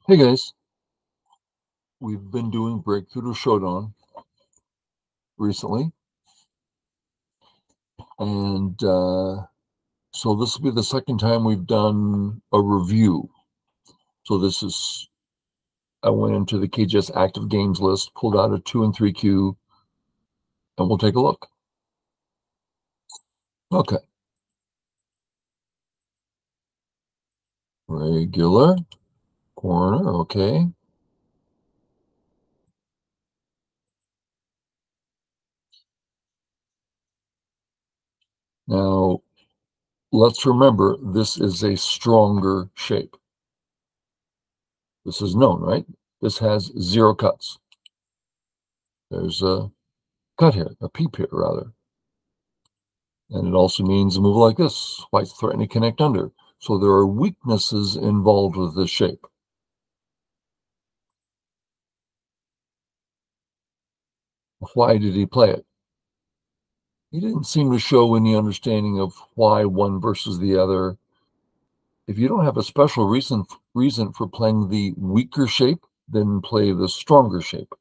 Hey guys, we've been doing Breakthrough to Shodan recently, and so this will be the second time we've done a review. So I went into the KGS active games list, pulled out a 2 and 3Q, and we'll take a look. Okay, regular, corner, okay. Now, let's remember, this is a stronger shape. This is known, right? This has 0 cuts. There's a cut here, a peep here, rather. And it also means a move like this, white threatening to connect under. So there are weaknesses involved with this shape. Why did he play it? He didn't seem to show any understanding of why one versus the other. If you don't have a special reason for playing the weaker shape, then play the stronger shape.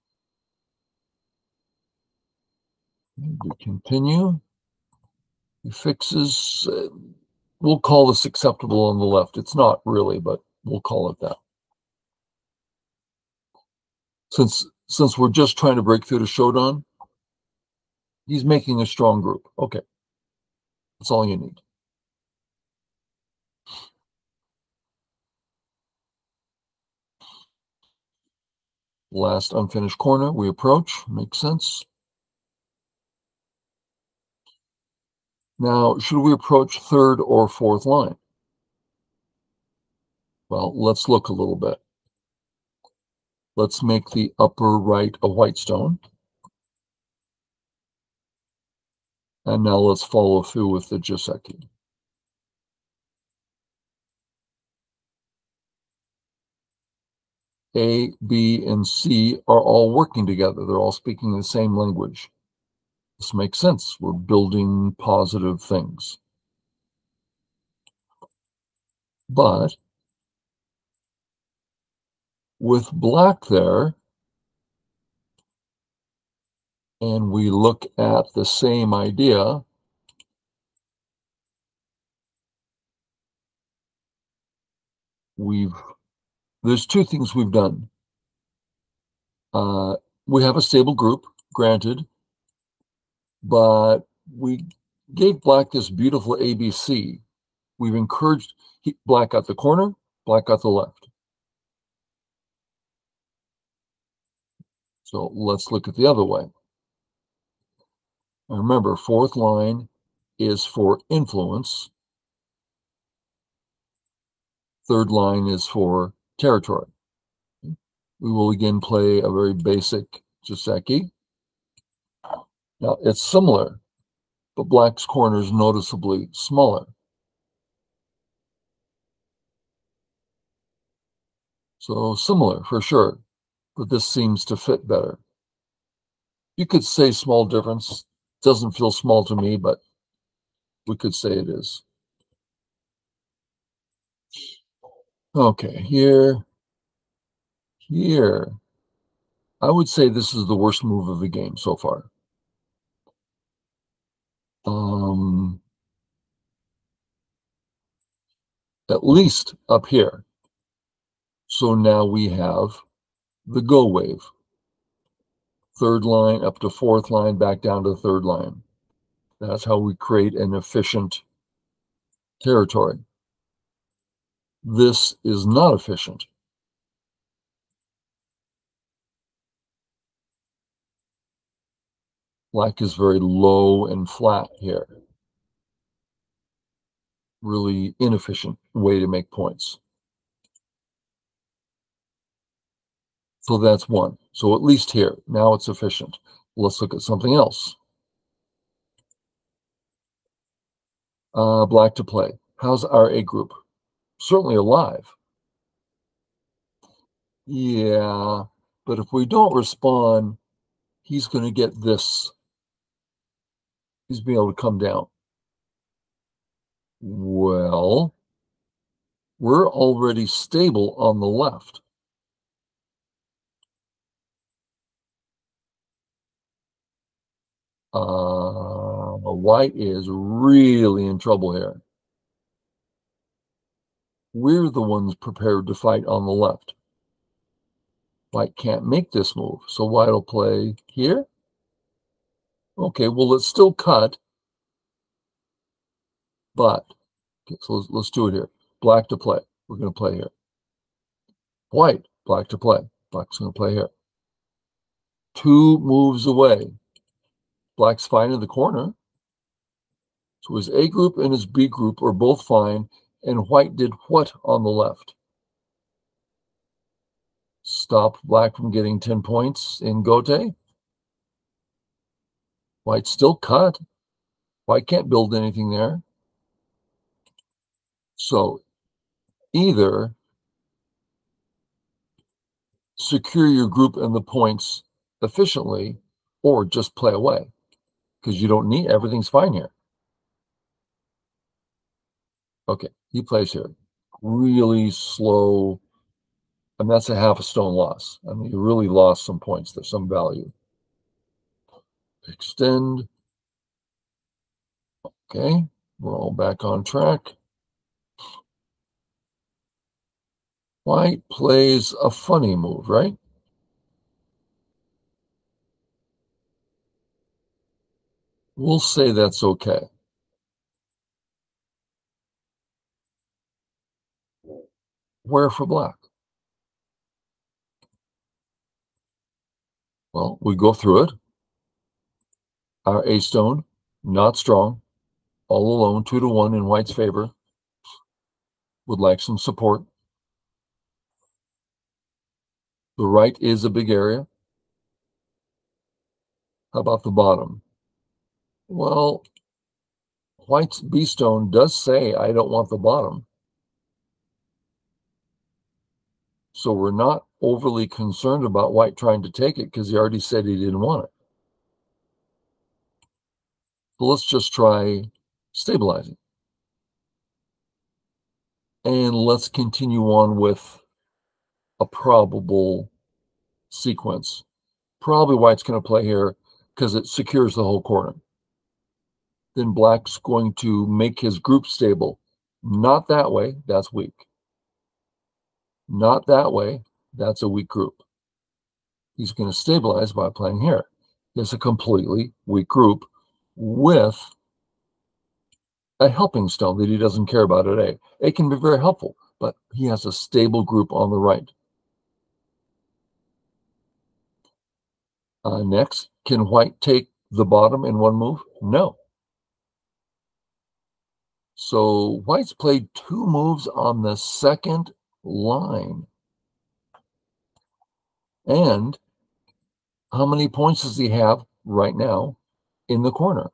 We continue. He fixes. We'll call this acceptable on the left. It's not really, but we'll call it that. Since we're just trying to break through to Shodan, he's making a strong group. Okay, that's all you need. Last unfinished corner, we approach. Makes sense. Now, should we approach third or fourth line? Well, let's look a little bit. Let's make the upper right a white stone. And now let's follow through with the Joseki. A, B, and C are all working together. They're all speaking the same language. This makes sense. We're building positive things. But with black there, and we look at the same idea, there's two things we've done. We have a stable group, granted, but we gave black this beautiful ABC. We've encouraged black at the corner, black at the left. So let's look at the other way. And remember, fourth line is for influence. Third line is for territory. We will again play a very basic Joseki. Now, it's similar, but black's corner is noticeably smaller. So similar for sure, but this seems to fit better. You could say small difference. Doesn't feel small to me, but we could say it is. Okay, here. I would say this is the worst move of the game so far. At least up here. So now we have the go wave. Third line up to fourth line, back down to third line. That's how we create an efficient territory. This is not efficient. Black is very low and flat here. Really inefficient way to make points. So that's one. So at least here, now it's efficient. Let's look at something else. Black to play. How's our A group? Certainly alive. Yeah, but if we don't respond, he's going to get this. He's being able to come down. Well, we're already stable on the left. White is really in trouble here. We're the ones prepared to fight on the left. White can't make this move, so white will play here. Okay, well, let's still cut, but okay, so let's do it here. Black to play. We're going to play here. White, black to play. Black's going to play here. 2 moves away. Black's fine in the corner. So his A group and his B group are both fine, and white did what on the left? Stop black from getting 10 points in Gote. White still cut. White can't build anything there. So either secure your group and the points efficiently or just play away because you don't need, everything's fine here. Okay, he plays here. Really slow. And that's a half a stone loss. I mean, you really lost some points. There's some value. Extend. Okay, we're all back on track. White plays a funny move, right? We'll say that's okay. Where for black? Well, we go through it. Our A stone, not strong, all alone, 2-1 in white's favor. Would like some support. The right is a big area. How about the bottom? Well, white's B stone does say, I don't want the bottom. So we're not overly concerned about white trying to take it because he already said he didn't want it. So let's just try stabilizing. And let's continue on with a probable sequence. Probably white's going to play here because it secures the whole corner. Then black's going to make his group stable. Not that way, that's weak. Not that way, that's a weak group. He's going to stabilize by playing here. It's a completely weak group with a helping stone that he doesn't care about at A. A can be very helpful, but he has a stable group on the right. Next, can white take the bottom in one move? No. So white's played 2 moves on the second line. And how many points does he have right now in the corner?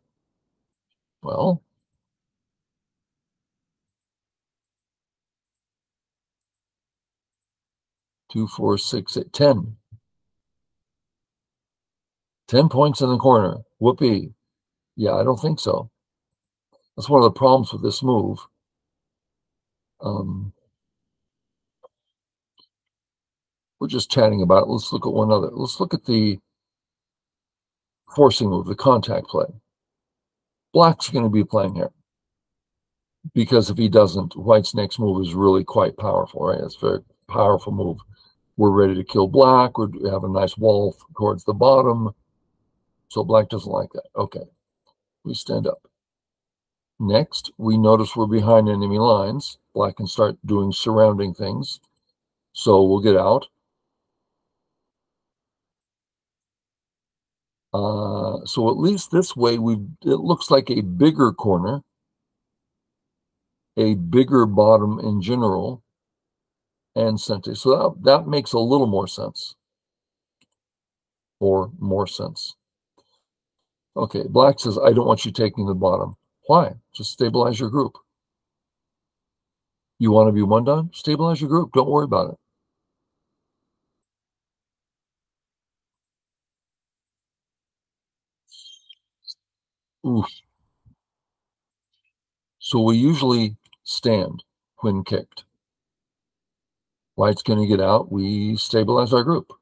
Well, 2, 4, 6, 8, 10. 10 points in the corner. Whoopee. Yeah, I don't think so. That's one of the problems with this move. We're just chatting about it. Let's look at one other. Let's look at the forcing move, the contact play. Black's going to be playing here because if he doesn't, white's next move is really quite powerful, right? It's a very powerful move. We're ready to kill black. We have a nice wall towards the bottom. So black doesn't like that. Okay, we stand up. Next, we notice we're behind enemy lines. Black can start doing surrounding things. So we'll get out. So at least this way, it looks like a bigger corner, a bigger bottom in general, and center. So that makes a little more sense, or more sense. Okay, black says, I don't want you taking the bottom. Why? Just stabilize your group. You want to be one done? Stabilize your group. Don't worry about it. Oof. So we usually stand when kicked. White's going to get out. We stabilize our group.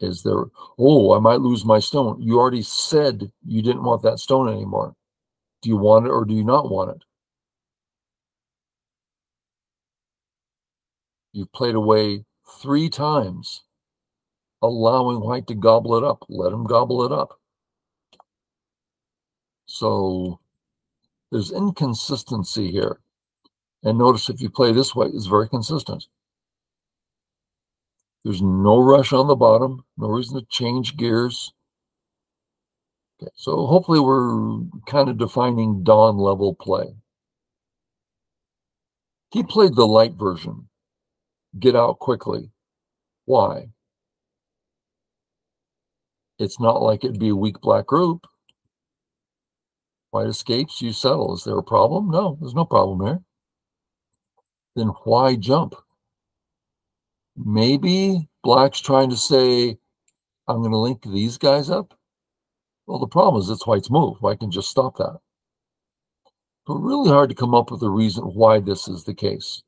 Is there, oh, I might lose my stone. You already said you didn't want that stone anymore. Do you want it or do you not want it? You've played away 3 times, allowing white to gobble it up. Let him gobble it up. So there's inconsistency here. And notice if you play this way, it's very consistent. There's no rush on the bottom, no reason to change gears. Okay, so hopefully we're kind of defining dawn level play. He played the light version. Get out quickly. Why? It's not like it'd be a weak black group. White escapes, you settle. Is there a problem? No, there's no problem here. Then why jump? Maybe black's trying to say, I'm going to link these guys up. Well, the problem is it's white's move. White can just stop that. But really hard to come up with a reason why this is the case.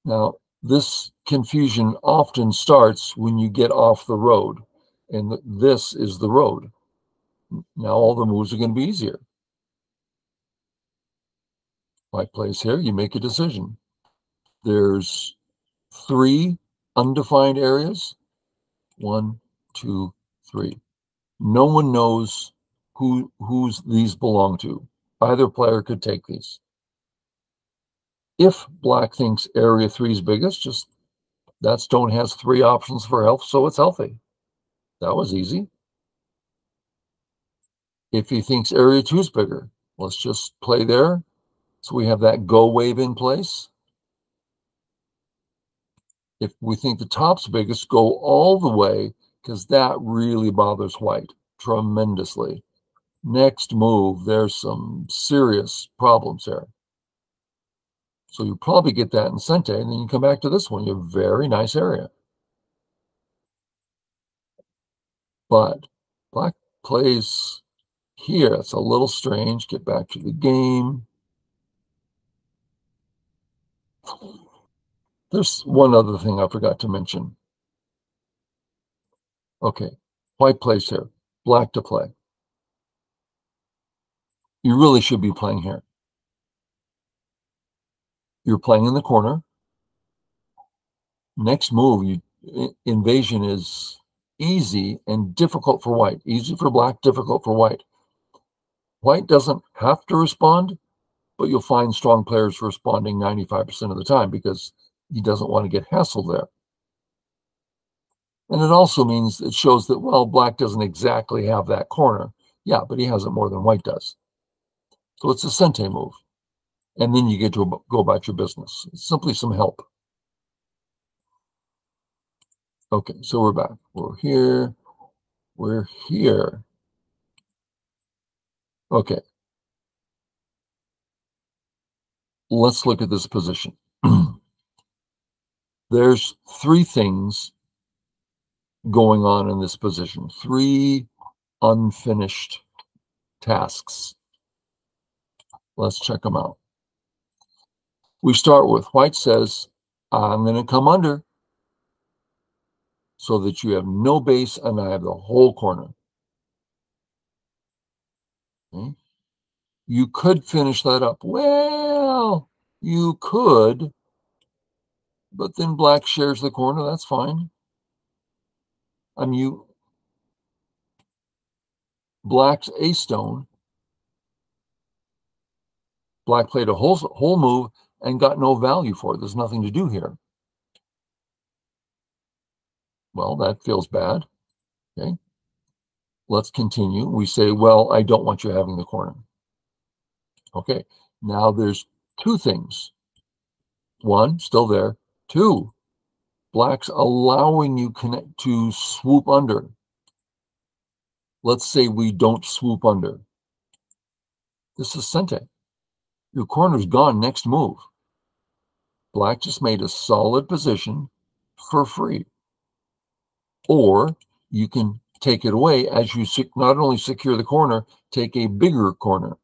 Now, this confusion often starts when you get off the road, and this is the road. Now all the moves are going to be easier. White plays here, you make a decision. There's 3 undefined areas. 1, 2, 3. No one knows whose these belong to. Either player could take these. If black thinks area 3 is biggest, just that stone has 3 options for health, so it's healthy. That was easy. If he thinks area 2 is bigger, let's just play there. So we have that go wave in place. If we think the top's biggest, go all the way, because that really bothers white tremendously. Next move, there's some serious problems here. So you probably get that in Sente, and then you come back to this one. You have a very nice area. But black plays here. It's a little strange. Get back to the game. There's one other thing I forgot to mention. Okay, white plays here. Black to play. You really should be playing here. You're playing in the corner. Next move, invasion is easy and difficult for white. Easy for black, difficult for white. White doesn't have to respond, but you'll find strong players responding 95% of the time because he doesn't want to get hassled there. And it also means it shows that, well, black doesn't exactly have that corner. Yeah, but he has it more than white does. So it's a Sente move. And then you get to go about your business. It's simply some help. Okay, so we're back. We're here. We're here. Okay. Let's look at this position. There's 3 things going on in this position. 3 unfinished tasks. Let's check them out. We start with white says, I'm going to come under so that you have no base and I have the whole corner. Okay. You could finish that up. Well, you could, but then black shares the corner. That's fine. I mean, black's a stone. Black played a whole move and got no value for it. There's nothing to do here. Well, that feels bad. Okay. Let's continue. We say, well, I don't want you having the corner. Okay. Now there's 2 things. 1, still there. 2, black's allowing you to swoop under. Let's say we don't swoop under. This is Sente. Your corner's gone next move. Black just made a solid position for free. Or you can take it away as you not only secure the corner, take a bigger corner.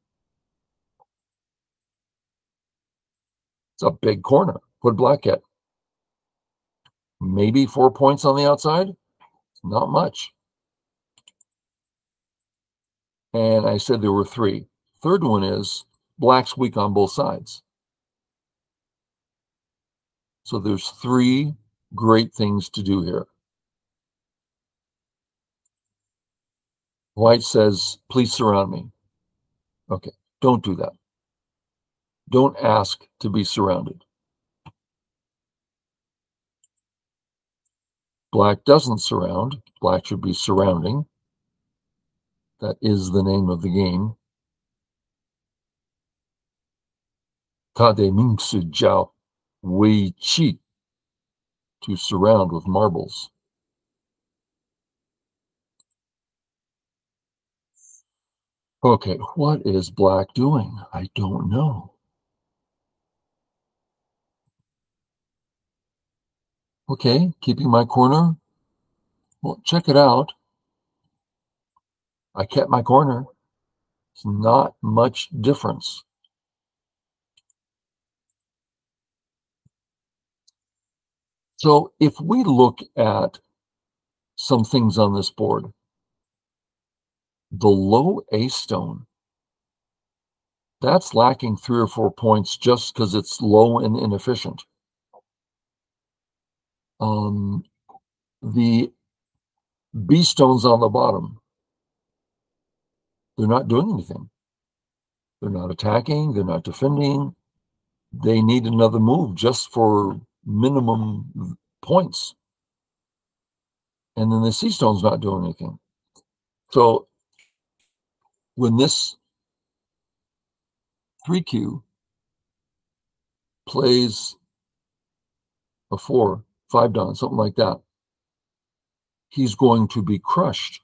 It's a big corner. What black get? Maybe 4 points on the outside. Not much. And I said there were 3. Third one is black's weak on both sides. So there's 3 great things to do here. White says, please surround me. Okay, don't do that. Don't ask to be surrounded. Black doesn't surround. Black should be surrounding. That is the name of the game. Tade Mingsu Jiao Wei Qi, to surround with marbles. Okay, what is black doing? I don't know. Okay, keeping my corner. Well, check it out. I kept my corner. It's not much difference. So if we look at some things on this board, the low ace stone, that's lacking 3 or 4 points just because it's low and inefficient. The B stones on the bottom, they're not doing anything. They're not attacking. They're not defending. They need another move just for minimum points. And then the C stone's not doing anything. So when this 3Q plays a 4, 5 down, something like that, he's going to be crushed.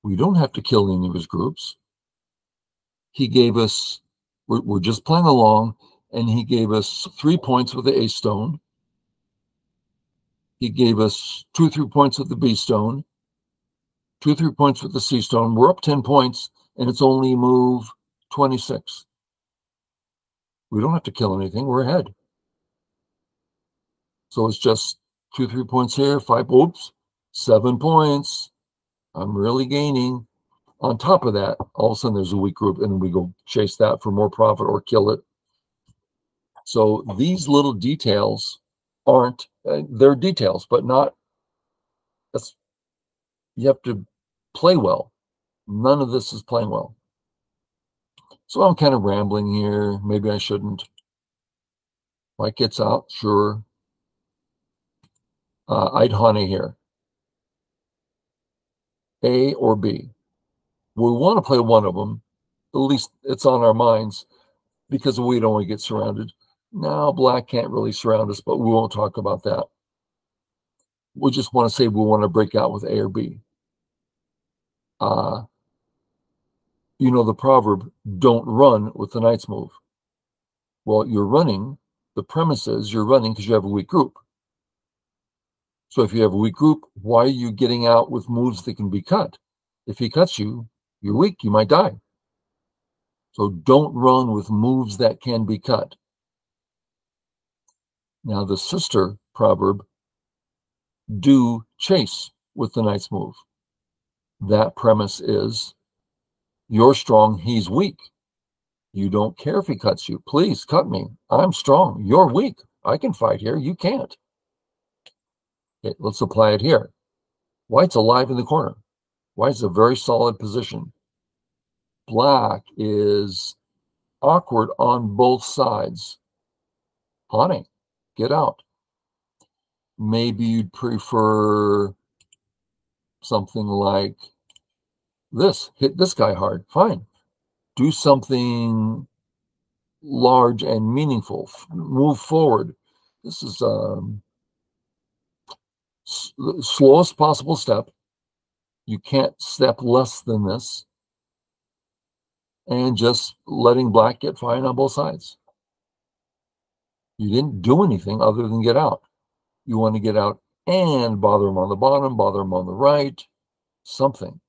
We don't have to kill any of his groups. He gave us, we're just playing along, and he gave us 3 points with the A stone. He gave us 2 or 3 points with the B stone, 2 or 3 points with the C stone. We're up 10 points, and it's only move 26. We don't have to kill anything. We're ahead. So it's just 2 or 3 points here, 5, oops, 7 points. I'm really gaining. On top of that, all of a sudden there's a weak group, and we go chase that for more profit or kill it. So these little details aren't, they're details, but not, that's, you have to play well. None of this is playing well. So I'm kind of rambling here. Maybe I shouldn't. White gets out, sure. I'd honey here. A or B. We want to play one of them. At least it's on our minds because we don't want to get surrounded. Now, black can't really surround us, but we won't talk about that. We just want to say we want to break out with A or B. You know the proverb, don't run with the knight's move. Well, you're running. The premise is you're running because you have a weak group. So if you have a weak group, why are you getting out with moves that can be cut? If he cuts you, you're weak. You might die. So don't run with moves that can be cut. Now, the sister proverb, do chase with the knight's move. That premise is you're strong, he's weak. You don't care if he cuts you. Please cut me. I'm strong. You're weak. I can fight here. You can't. Okay, let's apply it here. White's alive in the corner. White's a very solid position. Black is awkward on both sides. Honey, get out. Maybe you'd prefer something like this. Hit this guy hard. Fine. Do something large and meaningful. Move forward. This is the slowest possible step. You can't step less than this. And just letting black get fine on both sides. You didn't do anything other than get out. You want to get out and bother him on the bottom, bother him on the right, something.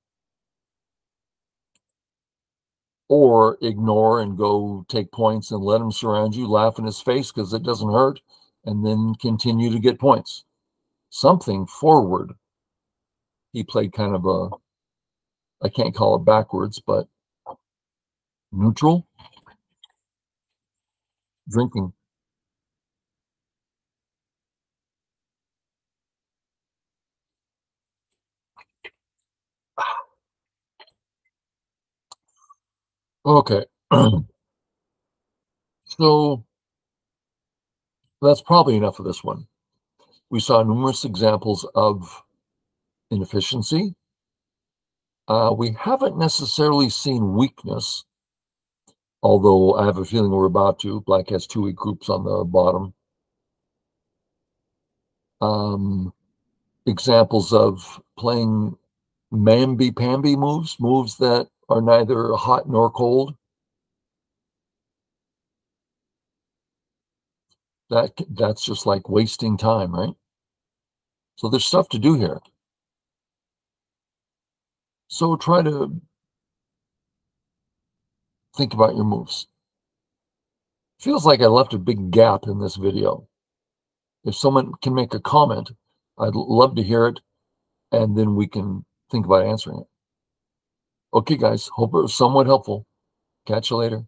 Or ignore and go take points and let him surround you, laugh in his face because it doesn't hurt. and then continue to get points. Something forward. He played kind of a, I can't call it backwards, but neutral. Drinking. Okay. So that's probably enough of this one. We saw numerous examples of inefficiency. We haven't necessarily seen weakness, although I have a feeling we're about to. Black has two weak groups on the bottom. Examples of playing mamby-pamby moves that are neither hot nor cold. That's just like wasting time, right? So there's stuff to do here. So try to think about your moves. Feels like I left a big gap in this video. If someone can make a comment, I'd love to hear it, and then we can think about answering it. Okay, guys, hope it was somewhat helpful. Catch you later.